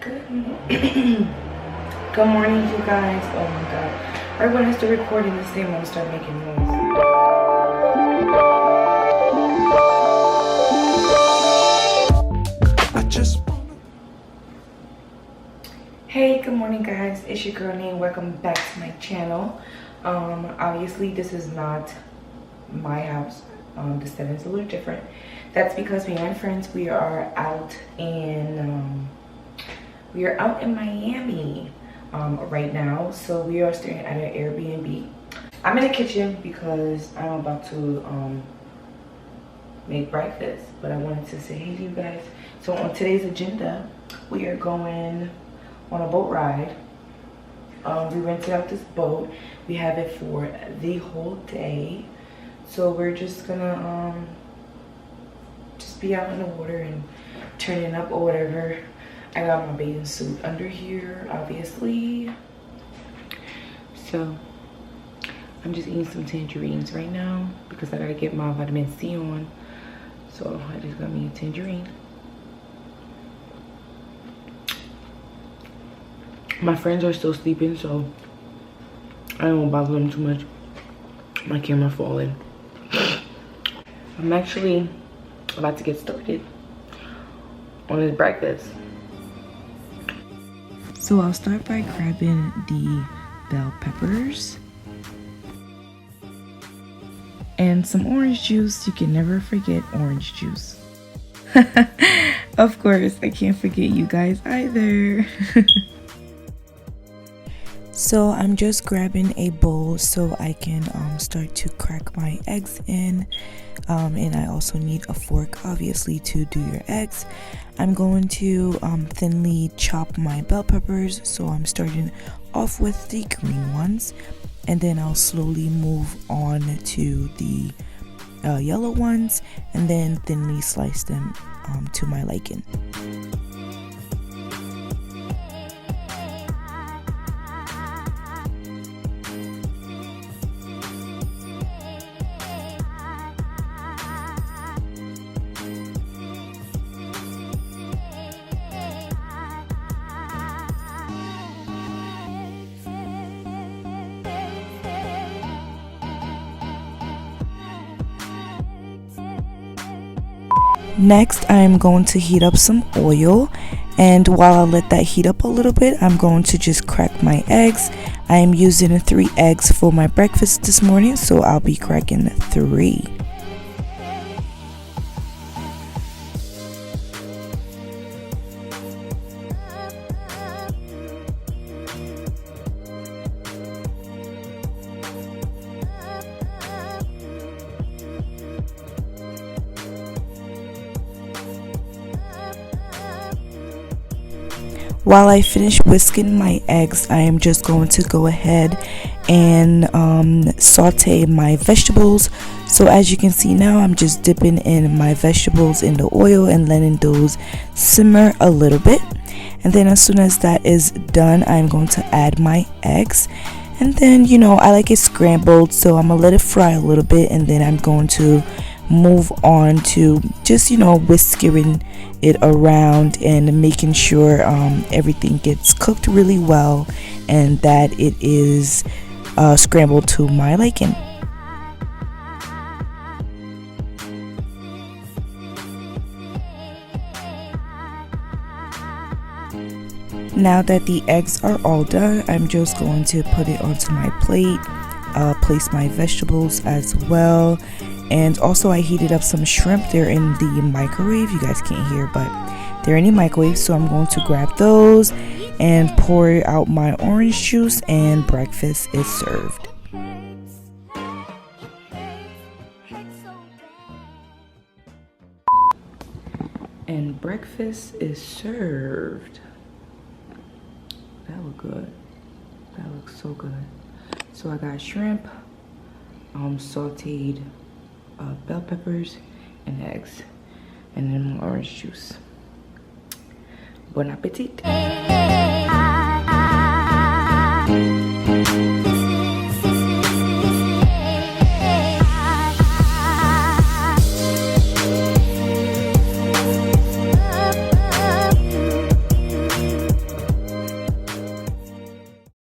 Good morning, you guys. Oh my god. Right when I start recording this thing, I'm gonna start making noise. Hey, good morning, guys. It's your girl Name. Welcome back to my channel. Obviously, this is not my house. The setting's a little different. That's because me and my friends, we are out in Miami right now. So we are staying at an Airbnb. I'm in the kitchen because I'm about to make breakfast, but I wanted to say hey to you guys. So on today's agenda, we are going on a boat ride. We rented out this boat. We have it for the whole day. So we're just gonna just be out in the water and turning up or whatever. I got my bathing suit under here, obviously. So I'm just eating some tangerines right now because I gotta get my vitamin C on. So I just got me a tangerine. My friends are still sleeping, so I don't want to bother them too much. My camera falling. I'm actually about to get started on this breakfast. So I'll start by grabbing the bell peppers and some orange juice. You can never forget orange juice. Of course, I can't forget you guys either. So I'm just grabbing a bowl so I can start to crack my eggs in, and I also need a fork obviously to do your eggs. I'm going to thinly chop my bell peppers, so I'm starting off with the green ones, and then I'll slowly move on to the yellow ones, and then thinly slice them to my liking. Next, I'm going to heat up some oil, and while I let that heat up a little bit, I'm going to just crack my eggs. I am using 3 eggs for my breakfast this morning, so I'll be cracking 3. While I finish whisking my eggs, I am just going to go ahead and saute my vegetables. So as you can see now, I'm just dipping in my vegetables in the oil and letting those simmer a little bit. And then as soon as that is done, I'm going to add my eggs. And then, you know, I like it scrambled, so I'm gonna let it fry a little bit, and then I'm going to move on to just, you know, whisking it around and making sure everything gets cooked really well and that it is scrambled to my liking. Now that the eggs are all done, I'm just going to put it onto my plate, place my vegetables as well. And also I heated up some shrimp. They're in the microwave. You guys can't hear, but they're in the microwave. So I'm going to grab those and pour out my orange juice, and breakfast is served. And breakfast is served. That look good. That looks so good. So I got shrimp, sauteed bell peppers and eggs, and then orange juice. Bon appetit.